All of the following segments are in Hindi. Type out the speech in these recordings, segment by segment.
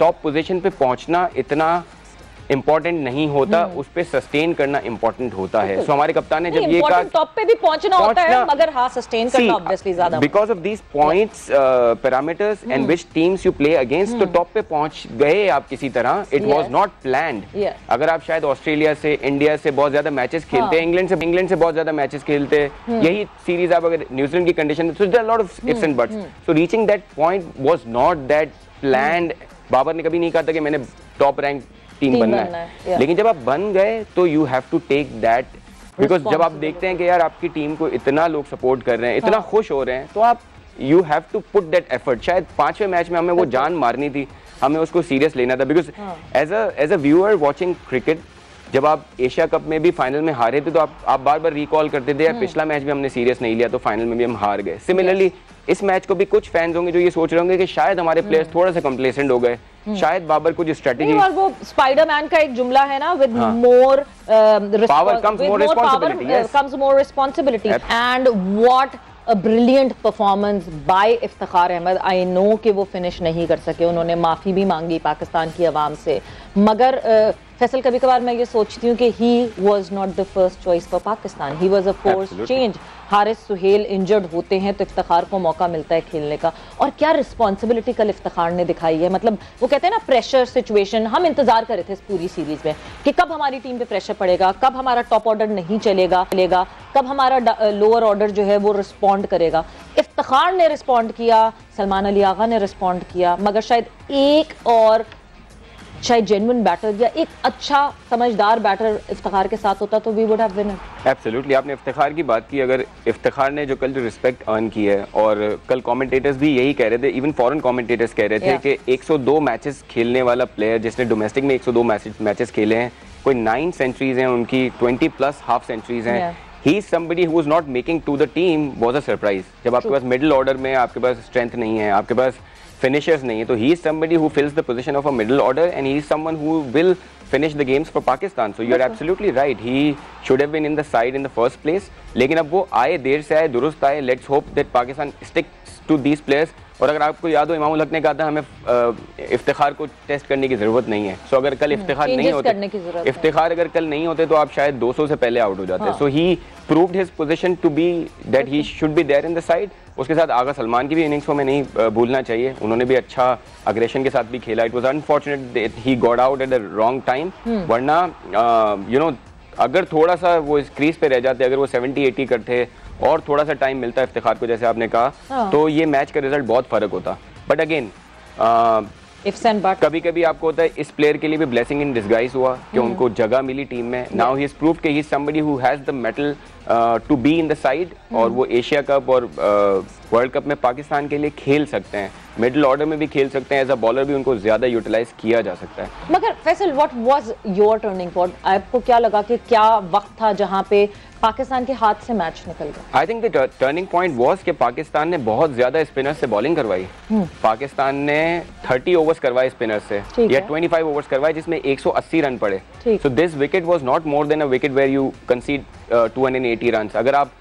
टॉप पोजीशन पे पहुंचना इतना इंपॉर्टेंट नहीं होता, उस पे सस्टेन करना इंपॉर्टेंट होता है। सो हमारे कप्तान ने जब ये कहा टॉप पे भी पहुंचना होता है, मगर हाँ सस्टेन करना ऑब्वियसली ज्यादा, because of these points parameters and which teams you play against, तो टॉप पे पहुंच गए आप किसी तरह, इट वाज नॉट प्लान्ड। अगर आप शायद ऑस्ट्रेलिया से, इंडिया से बहुत ज्यादा मैचेस खेलते, इंग्लैंड से बहुत ज्यादा मैचेस खेलते, यही सीरीज आप अगर न्यूजीलैंड की condition, so there are lot of ifs and buts, so reaching that point was not that planned. Babar ने कभी नहीं कहा था कि मैंने टॉप रैंक टीम बनना है, लेकिन जब आप बन गए तो you have to take that, because जब आप देखते हैं कि यार आपकी टीम को इतना लोग सपोर्ट कर रहे हैं, इतना खुश हो रहे हैं, तो आप you have to put that effort. शायद 5वें मैच में हमें वो जान मारनी थी, हमें उसको सीरियस लेना था, because as a viewer watching cricket, जब आप एशिया कप में भी फाइनल में हारे थे तो आप बार बार रिकॉल करते थे, पिछला मैच भी हमने सीरियस नहीं लिया तो फाइनल में भी हम हार गए। सिमिलरली इस मैच को भी कुछ फैंस होंगे जो ये सोच रहे होंगे कि शायद हमारे प्लेयर्स थोड़ा सा कंप्लेसेंट हो गए, शायद बाबर कुछ स्ट्रेटजी, और वो स्पाइडरमैन का एक जुमला है ना, with more power comes more responsibility, and what a brilliant performance by Iftikhar Ahmed. I know कि वो फिनिश नहीं कर सके, उन्होंने माफ़ी भी मांगी पाकिस्तान की आवाम से, मगर फैसल कभी कभार मैं ये सोचती हूँ कि he was not the first choice for Pakistan, he was a force change. Haris Sohail injured होते हैं तो इफ्तिखार को मौका मिलता है खेलने का, और क्या रिस्पॉन्सिबिलिटी कल इफ्तिखार ने दिखाई है। मतलब वो कहते हैं ना प्रेशर सिचुएशन, हम इंतजार कर रहे थे इस पूरी सीरीज में कि कब हमारी टीम पे प्रेशर पड़ेगा, कब हमारा टॉप ऑर्डर नहीं चलेगा, कब हमारा लोअर ऑर्डर जो है वो रिस्पॉन्ड करेगा। इफ्तिखार ने रिस्पॉन्ड किया, सलमान अली आगा ने रिस्पॉन्ड किया, मगर शायद एक और शायद जेन्युइन बैटर या एक अच्छा समझदार बैटर इफ्तिखार के साथ होता तो we would have win. Absolutely, आपने इफ्तिखार की बात की, अगर इफ्तिखार ने जो कल जो रिस्पेक्ट अर्न की है, और कल कमेंटेटर्स भी यही कह रहे थे, इवन फॉरेन कमेंटेटर्स कह रहे थे कि 102 मैचेस खेलने वाला प्लेयर जिसने डोमेस्टिक में 102 मैचेस खेले हैं, कोई 9 सेंचुरीज हैं उनकी, 20+ हाफ सेंचुरीज हैं, he is somebody who is not making to the team was a surprise. जब आपके पास मिडिल ऑर्डर में आपके पास स्ट्रेंथ नहीं है, आपके पास फिनिशर्स नहीं है, तो he is somebody who fills the position of a middle order and he is someone who will finish the games for Pakistan. So you are absolutely right, he should have been in the side in the first place, लेकिन अब वो आए, देर से आए, दुरुस्त आए। Let's hope that Pakistan sticks to these players। और अगर आपको याद हो, इमामुल हक ने कहा था हमें इफ्तिखार को टेस्ट करने की जरूरत नहीं है। सो अगर कल इफ्तिखार नहीं होते, इफ्तिखार अगर कल नहीं होते तो आप शायद 200 से पहले आउट हो जाते। So he proved his position to be that he should be there in the side. उसके साथ आगा सलमान की भी इनिंग्स को हमें नहीं भूलना चाहिए, उन्होंने भी अच्छा अग्रेशन के साथ भी खेला। It was unfortunate that he got out at the wrong time, वरना यू नो अगर थोड़ा सा वो इस क्रीज पे रह जाते, अगर वो 70-80 करते और थोड़ा सा टाइम मिलता है इफ्तिखार को, जैसे आपने कहा, तो ये मैच का रिजल्ट बहुत फर्क होता। बट अगेन कभी कभी आपको होता है, इस प्लेयर के लिए भी ब्लेसिंग इन डिस्गाइज हुआ कि उनको जगह मिली टीम में। नाउ ही इज प्रूव्ड कि he is somebody who has the mettle to be in the side, और वो एशिया कप और वर्ल्ड कप में पाकिस्तान के लिए खेल सकते हैं, मिडिल ऑर्डर में भी खेल सकते हैं, एज अ बॉलर भी उनको ज्यादा यूटिलाइज किया जा सकता है। मगर Faisal, what was your turning point? आपको क्या लगा कि क्या वक्त था जहां पे पाकिस्तान के हाथ से मैच निकल गया? I think the turning point was कि पाकिस्तान ने बहुत ज्यादा स्पिनर से बॉलिंग करवाई। पाकिस्तान ने 30 ओवर्स करवाए स्पिनर से, या 25 ओवर्स करवाए, जिसमें 180 रन पड़े। So this wicket was not more than a wicket where you concede 280 runs. अगर आप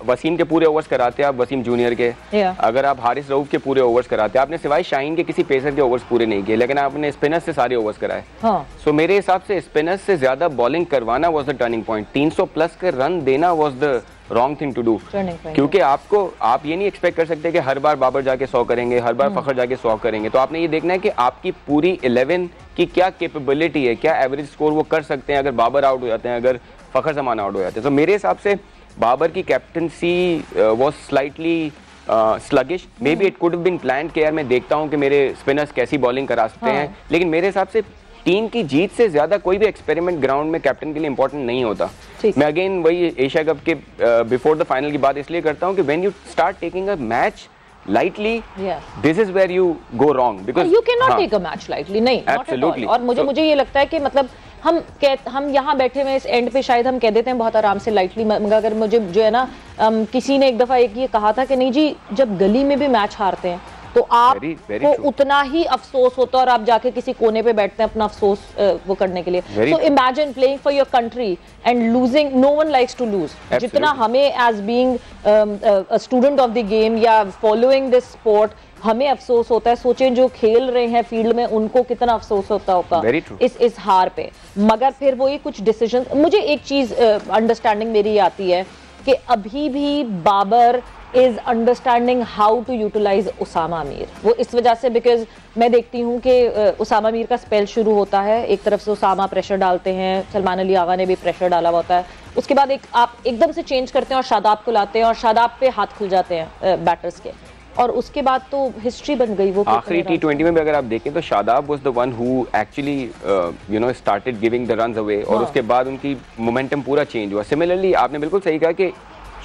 वसीम के पूरे ओवर्स कराते हैं, आप वसीम जूनियर के, अगर आप हारिस रऊफ के पूरे ओवर्स कराते हैं, आपने सिवाय शाहीन के किसी पेसर के ओवर्स पूरे नहीं किए, लेकिन आपने स्पिनर से सारे ओवर्स कराए। सो मेरे हिसाब से स्पिनर से ज्यादा बॉलिंग करवाना वाज द टर्निंग पॉइंट। 300+ के रन देना was the wrong thing to do, क्योंकि आप ये नहीं एक्सपेक्ट कर सकते कि हर बार बाबर जाके 100 करेंगे, हर बार फखर जाके 100 करेंगे। तो आपने ये देखना है कि आपकी पूरी 11 की क्या कैपेबिलिटी है, क्या एवरेज स्कोर वो कर सकते हैं अगर बाबर आउट हो जाते हैं, अगर फखर जमान आउट हो जाते हैं। तो मेरे हिसाब से बाबर की captaincy was slightly sluggish. Maybe it could have been planned कि यार मैं देखता हूं कि मेरे स्पिनर्स कैसी बॉलिंग करा सकते हैं, लेकिन मेरे हिसाब से टीम की जीत से ज्यादा कोई भी एक्सपेरिमेंट ग्राउंड में कैप्टन के लिए इंपॉर्टेंट नहीं होता। मैं अगेन वही एशिया कप के बिफोर द फाइनल की बात इसलिए करता हूं कि when you start taking a match lightly, this is where you go wrong, because you cannot take a match lightly, नहीं, absolutely. और मुझे ये लगता है कि मतलब हम यहाँ बैठे हुए इस एंड पे शायद हम कह देते हैं बहुत आराम से लाइटली, मगर अगर मुझे जो है ना किसी ने एक दफा ये कहा था कि नहीं जी, जब गली में भी मैच हारते हैं तो आपको उतना ही अफसोस होता है, और आप जाके किसी कोने पे बैठते हैं अपना अफसोस वो करने के लिए। So imagine playing for your country and losing. No one likes to lose. जितना हमें as being a student of the game या फॉलोइंग दिस स्पोर्ट हमें अफसोस होता है, सोचें जो खेल रहे हैं फील्ड में उनको कितना अफसोस होता होगा इस हार पे। मगर फिर वो ये कुछ डिसीजन, मुझे एक चीज अंडरस्टैंडिंग मेरी आती है कि अभी भी Babar is understanding how to utilize Usama Mir. वो इस वजह से, बिकॉज मैं देखती हूँ कि उसामा मीर का स्पेल शुरू होता है, एक तरफ से उसामा प्रेशर डालते हैं, सलमान अली आगा ने भी प्रेशर डाला हुआ होता है, उसके बाद आप एकदम से चेंज करते हैं और शादाब को लाते हैं और शादाब पे हाथ खुल जाते हैं बैटर्स के, और उसके बाद तो हिस्ट्री बन गई। वो आखिरी T20 में भी अगर आप देखें तो Shadab was the one who actually started giving the runs away, और उसके बाद उनकी मोमेंटम पूरा चेंज हुआ। सिमिलरली आपने बिल्कुल सही कहा कि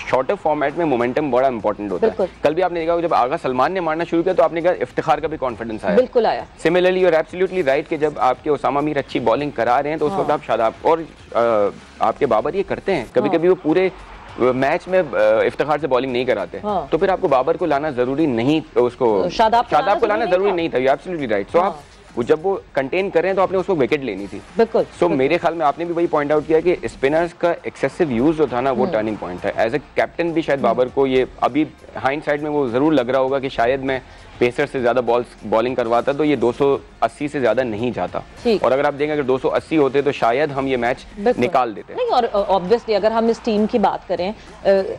शॉर्टर फॉर्मेट में मोमेंटम बड़ा इंपॉर्टेंट होता है। कल भी आपने देखा जब आगा सलमान ने मारना शुरू किया तो आपने कहा इफ्तिखार का भी कॉन्फिडेंस आया, बिल्कुल आया। Similarly you are absolutely right कि जब आपके उसामा मीर अच्छी बॉलिंग करा रहे हैं तो उस वक्त आप शादाब और आपके बाबर ये करते हैं, कभी कभी वो पूरे मैच में इफ्तिखार से बॉलिंग नहीं कराते, तो फिर आपको बाबर को लाना जरूरी नहीं, उसको शादाब को लाना जरूरी नहीं था। You absolutely right. सो आप जब वो कंटेन कर रहे हैं तो आपने उसको विकेट लेनी थी, बिल्कुल। सो मेरे ख्याल में आपने भी वही पॉइंट आउट किया कि स्पिनर्स का एक्सेसिव यूज जो था ना वो टर्निंग पॉइंट था। एज ए कैप्टन भी शायद बाबर को ये अभी हाइंडसाइड में वो जरूर लग रहा होगा कि शायद मैं पेसर से ज्यादा बॉलिंग करवाता तो ये 280 से ज्यादा नहीं जाता, और अगर आप देखें अगर 280 होते तो शायद हम ये मैच निकाल देते। नहीं, और ऑब्वियसली अगर हम इस टीम की बात करें,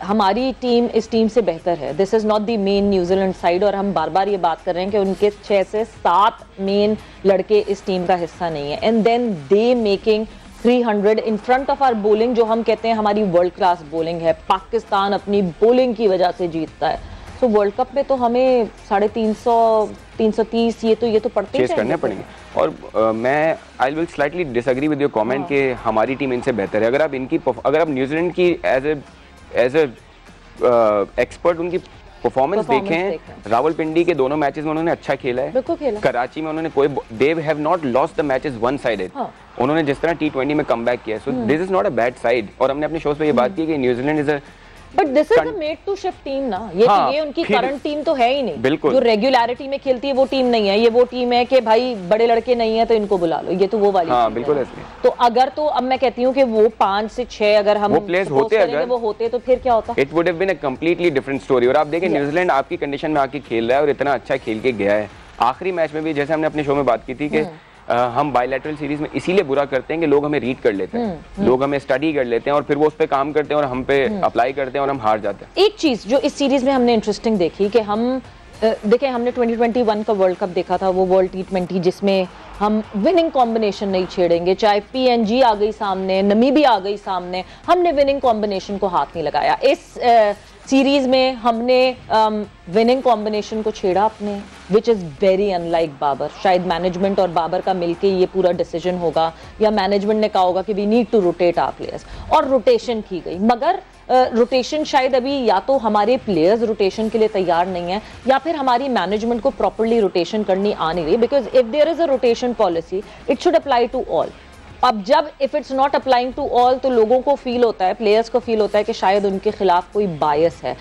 हमारी टीम इस टीम से बेहतर है। This is not the main New Zealand side, और हम बार बार ये बात कर रहे हैं कि उनके 6 से 7 मेन लड़के इस टीम का हिस्सा नहीं है, and then they making 300 in front of our bowling, जो हम कहते हैं हमारी वर्ल्ड क्लास बॉलिंग है। पाकिस्तान अपनी बॉलिंग की वजह से जीतता है। तो वर्ल्ड कप में तो हमें 350, 330 ये तो पड़ते ही करने पड़ेंगे। और मैं I will slightly disagree with your comment कि हमारी टीम इनसे बेहतर है। अगर आप न्यूजीलैंड की एज ए एक्सपर्ट उन्की परफॉर्मेंस देखें, रावलपिंडी के दोनों मैचेस में उन्होंने अच्छा खेला है, कराची में उन्होंने कोई they have not lost the matches one sided. उन्होंने जिस तरह T20 में कमबैक किया, so this is not a bad side. और हमने अपने शोज पे ये बात की कि New Zealand is a but this is a made to shift team ना, ये उनकी करंट टीम तो है ही नहीं, बिल्कुल। जो रेगुलरिटी में खेलती है वो टीम नहीं है, ये वो टीम है कि भाई बड़े लड़के नहीं है तो इनको बुला लो, ये तो वो वाली बिल्कुल है। तो अगर तो अब मैं कहती हूँ कि वो 5 से 6 अगर हम प्लेयर्स होते अगर वो होते तो फिर क्या होता, it would have been a completely different story. और आप देखें न्यूजीलैंड आपकी कंडीशन में आके खेल रहा है और इतना अच्छा खेल के गया है। आखिरी मैच में भी जैसे हमने अपने शो में बात की थी कि हम बायलैटरल सीरीज में इसीलिए बुरा करते हैं कि लोग हमें रीड कर लेते हैं, लोग हमें स्टडी कर लेते हैं और फिर वो उस पे काम करते हैं और हम पे अप्लाई करते हैं और हम हार जाते हैं। एक चीज जो इस सीरीज में हमने इंटरेस्टिंग देखी कि हम देखें, हमने 2021 का वर्ल्ड कप देखा था, वो वर्ल्ड T20 जिसमें हम विनिंग कॉम्बिनेशन नहीं छेड़ेंगे, चाहे PNG आ गई सामने, नमीबिया आ गई सामने, हमने विनिंग कॉम्बिनेशन को हाथ नहीं लगाया। इस सीरीज में हमने विनिंग कॉम्बिनेशन को छेड़ा अपने, which is very unlike Babar. शायद मैनेजमेंट और बाबर का मिलके ये पूरा डिसीजन होगा, या मैनेजमेंट ने कहा होगा कि we need to rotate our players, और रोटेशन की गई। मगर रोटेशन शायद अभी या तो हमारे प्लेयर्स रोटेशन के लिए तैयार नहीं है, या फिर हमारी मैनेजमेंट को प्रॉपरली रोटेशन करनी आ नहीं रही, because if there is a rotation policy it should apply to all. अब जब if it's not applying to all तो लोगों को फील होता है, प्लेयर्स को फील होता है कि शायद उनके खिलाफ कोई बायस है।